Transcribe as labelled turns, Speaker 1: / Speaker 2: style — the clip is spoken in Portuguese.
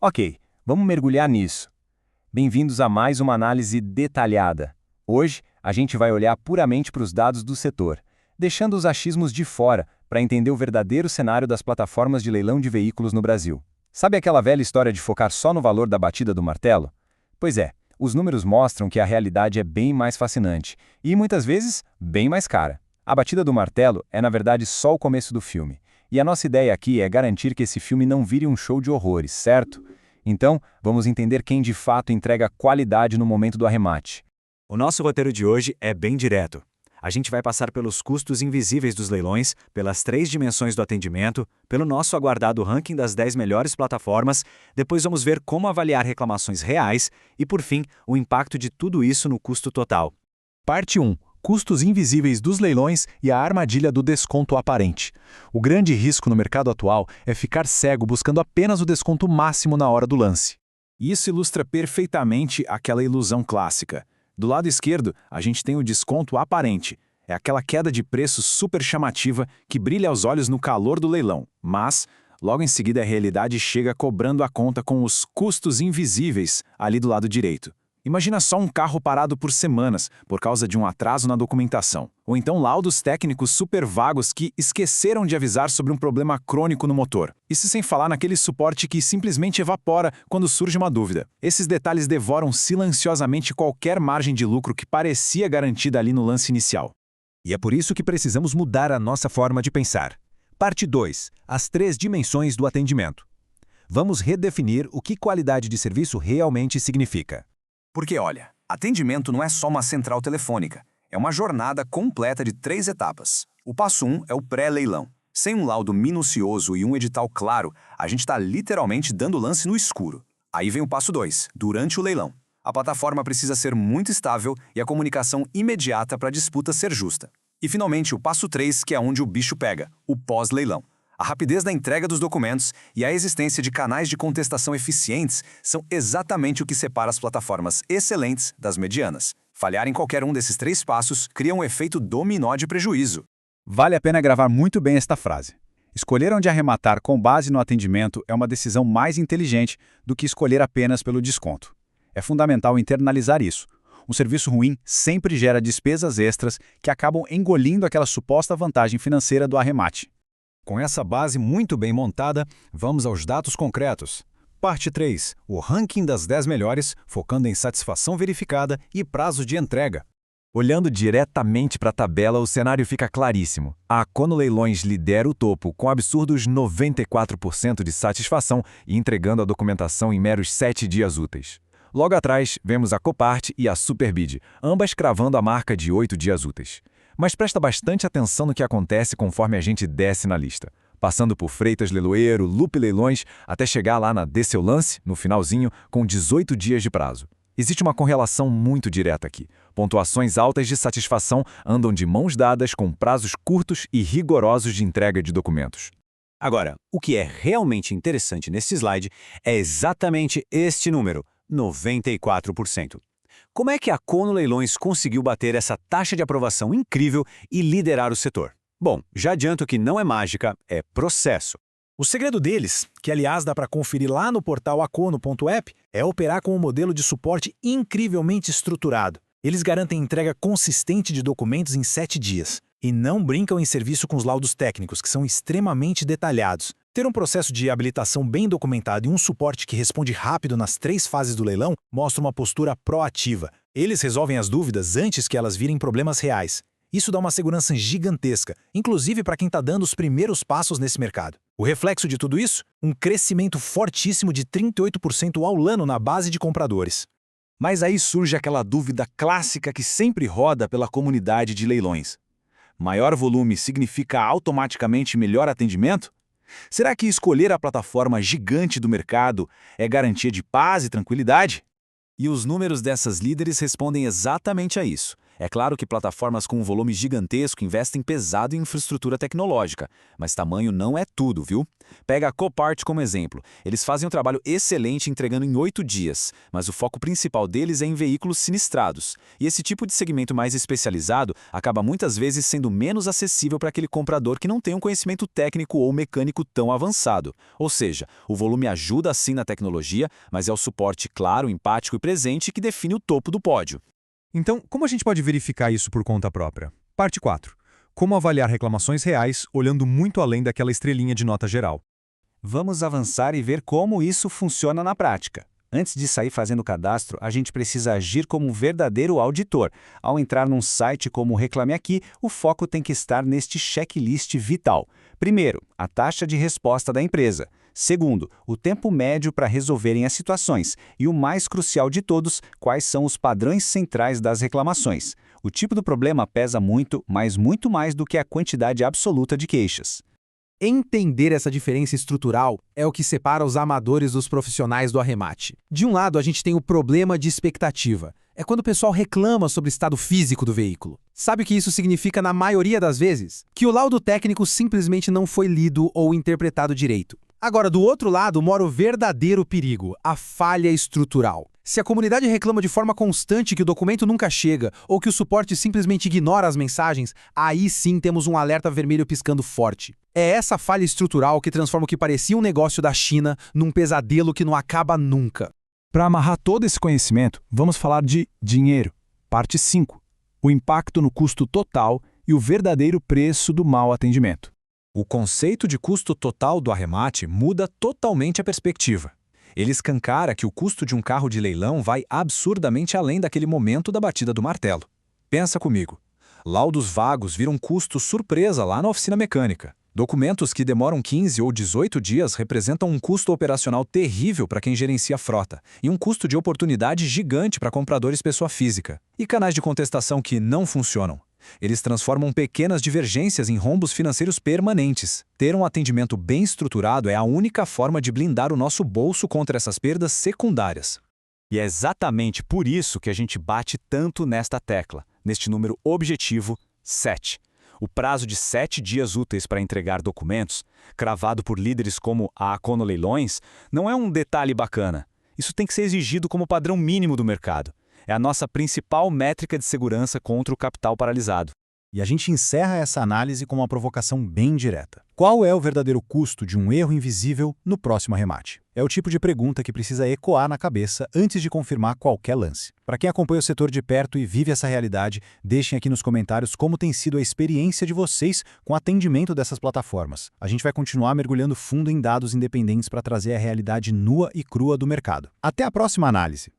Speaker 1: Ok, vamos mergulhar nisso. Bem-vindos a mais uma análise detalhada. Hoje, a gente vai olhar puramente para os dados do setor, deixando os achismos de fora para entender o verdadeiro cenário das plataformas de leilão de veículos no Brasil. Sabe aquela velha história de focar só no valor da batida do martelo? Pois é, os números mostram que a realidade é bem mais fascinante e, muitas vezes, bem mais cara. A batida do martelo é, na verdade, só o começo do filme. E a nossa ideia aqui é garantir que esse filme não vire um show de horrores, certo? Então, vamos entender quem de fato entrega qualidade no momento do arremate.
Speaker 2: O nosso roteiro de hoje é bem direto. A gente vai passar pelos custos invisíveis dos leilões, pelas 3 dimensões do atendimento, pelo nosso aguardado ranking das 10 melhores plataformas, depois vamos ver como avaliar reclamações reais e, por fim, o impacto de tudo isso no custo total.
Speaker 3: Parte 1. Custos invisíveis dos leilões e a armadilha do desconto aparente. O grande risco no mercado atual é ficar cego buscando apenas o desconto máximo na hora do lance.
Speaker 4: Isso ilustra perfeitamente aquela ilusão clássica. Do lado esquerdo, a gente tem o desconto aparente. É aquela queda de preço super chamativa que brilha aos olhos no calor do leilão. Mas, logo em seguida, a realidade chega cobrando a conta com os custos invisíveis ali do lado direito. Imagina só um carro parado por semanas por causa de um atraso na documentação. Ou então laudos técnicos super vagos que esqueceram de avisar sobre um problema crônico no motor. Isso sem falar naquele suporte que simplesmente evapora quando surge uma dúvida. Esses detalhes devoram silenciosamente qualquer margem de lucro que parecia garantida ali no lance inicial.
Speaker 5: E é por isso que precisamos mudar a nossa forma de pensar. Parte 2. As 3 dimensões do atendimento. Vamos redefinir o que qualidade de serviço realmente significa.
Speaker 6: Porque, olha, atendimento não é só uma central telefônica. É uma jornada completa de 3 etapas. O passo 1 é o pré-leilão. Sem um laudo minucioso e um edital claro, a gente está literalmente dando lance no escuro. Aí vem o passo 2, durante o leilão. A plataforma precisa ser muito estável e a comunicação imediata para a disputa ser justa. E, finalmente, o passo 3, que é onde o bicho pega, o pós-leilão. A rapidez da entrega dos documentos e a existência de canais de contestação eficientes são exatamente o que separa as plataformas excelentes das medianas. Falhar em qualquer um desses 3 passos cria um efeito dominó de prejuízo.
Speaker 3: Vale a pena gravar muito bem esta frase. Escolher onde arrematar com base no atendimento é uma decisão mais inteligente do que escolher apenas pelo desconto. É fundamental internalizar isso. Um serviço ruim sempre gera despesas extras que acabam engolindo aquela suposta vantagem financeira do arremate.
Speaker 5: Com essa base muito bem montada, vamos aos dados concretos. Parte 3. O ranking das 10 melhores, focando em satisfação verificada e prazo de entrega.
Speaker 7: Olhando diretamente para a tabela, o cenário fica claríssimo. A Cono Leilões lidera o topo com absurdos 94% de satisfação e entregando a documentação em meros 7 dias úteis. Logo atrás, vemos a Copart e a Superbid, ambas cravando a marca de 8 dias úteis. Mas presta bastante atenção no que acontece conforme a gente desce na lista. Passando por Freitas Leiloeiro, Lupe Leilões, até chegar lá na Dê Seu Lance, no finalzinho, com 18 dias de prazo. Existe uma correlação muito direta aqui. Pontuações altas de satisfação andam de mãos dadas com prazos curtos e rigorosos de entrega de documentos.
Speaker 2: Agora, o que é realmente interessante nesse slide é exatamente este número, 94%. Como é que a Cono Leilões conseguiu bater essa taxa de aprovação incrível e liderar o setor? Bom, já adianto que não é mágica, é processo.
Speaker 4: O segredo deles, que aliás dá para conferir lá no portal acono.app, é operar com um modelo de suporte incrivelmente estruturado. Eles garantem entrega consistente de documentos em 7 dias. E não brincam em serviço com os laudos técnicos, que são extremamente detalhados. Ter um processo de habilitação bem documentado e um suporte que responde rápido nas 3 fases do leilão mostra uma postura proativa. Eles resolvem as dúvidas antes que elas virem problemas reais. Isso dá uma segurança gigantesca, inclusive para quem está dando os primeiros passos nesse mercado. O reflexo de tudo isso? Um crescimento fortíssimo de 38% ao ano na base de compradores.
Speaker 5: Mas aí surge aquela dúvida clássica que sempre roda pela comunidade de leilões. Maior volume significa automaticamente melhor atendimento? Será que escolher a plataforma gigante do mercado é garantia de paz e tranquilidade?
Speaker 4: E os números dessas líderes respondem exatamente a isso.
Speaker 2: É claro que plataformas com um volume gigantesco investem pesado em infraestrutura tecnológica, mas tamanho não é tudo, viu? Pega a Copart como exemplo. Eles fazem um trabalho excelente entregando em 8 dias, mas o foco principal deles é em veículos sinistrados. E esse tipo de segmento mais especializado acaba muitas vezes sendo menos acessível para aquele comprador que não tem um conhecimento técnico ou mecânico tão avançado. Ou seja, o volume ajuda sim na tecnologia, mas é o suporte claro, empático e presente que define o topo do pódio.
Speaker 3: Então, como a gente pode verificar isso por conta própria? Parte 4. Como avaliar reclamações reais olhando muito além daquela estrelinha de nota geral.
Speaker 1: Vamos avançar e ver como isso funciona na prática. Antes de sair fazendo o cadastro, a gente precisa agir como um verdadeiro auditor. Ao entrar num site como o Reclame Aqui, o foco tem que estar neste checklist vital. Primeiro, a taxa de resposta da empresa. Segundo, o tempo médio para resolverem as situações. E o mais crucial de todos, quais são os padrões centrais das reclamações. O tipo do problema pesa muito, mas muito mais do que a quantidade absoluta de queixas.
Speaker 8: Entender essa diferença estrutural é o que separa os amadores dos profissionais do arremate. De um lado, a gente tem o problema de expectativa. É quando o pessoal reclama sobre o estado físico do veículo. Sabe o que isso significa na maioria das vezes? Que o laudo técnico simplesmente não foi lido ou interpretado direito. Agora, do outro lado, mora o verdadeiro perigo, a falha estrutural. Se a comunidade reclama de forma constante que o documento nunca chega ou que o suporte simplesmente ignora as mensagens, aí sim temos um alerta vermelho piscando forte. É essa falha estrutural que transforma o que parecia um negócio da China num pesadelo que não acaba nunca.
Speaker 3: Para amarrar todo esse conhecimento, vamos falar de dinheiro. Parte 5. O impacto no custo total e o verdadeiro preço do mau atendimento.
Speaker 2: O conceito de custo total do arremate muda totalmente a perspectiva. Ele escancara que o custo de um carro de leilão vai absurdamente além daquele momento da batida do martelo. Pensa comigo. Laudos vagos viram custo surpresa lá na oficina mecânica. Documentos que demoram 15 ou 18 dias representam um custo operacional terrível para quem gerencia a frota e um custo de oportunidade gigante para compradores pessoa física. E canais de contestação que não funcionam. Eles transformam pequenas divergências em rombos financeiros permanentes. Ter um atendimento bem estruturado é a única forma de blindar o nosso bolso contra essas perdas secundárias.
Speaker 1: E é exatamente por isso que a gente bate tanto nesta tecla, neste número objetivo 7. O prazo de 7 dias úteis para entregar documentos, cravado por líderes como a Acono Leilões, não é um detalhe bacana. Isso tem que ser exigido como padrão mínimo do mercado. É a nossa principal métrica de segurança contra o capital paralisado.
Speaker 3: E a gente encerra essa análise com uma provocação bem direta. Qual é o verdadeiro custo de um erro invisível no próximo arremate? É o tipo de pergunta que precisa ecoar na cabeça antes de confirmar qualquer lance. Para quem acompanha o setor de perto e vive essa realidade, deixem aqui nos comentários como tem sido a experiência de vocês com o atendimento dessas plataformas. A gente vai continuar mergulhando fundo em dados independentes para trazer a realidade nua e crua do mercado. Até a próxima análise!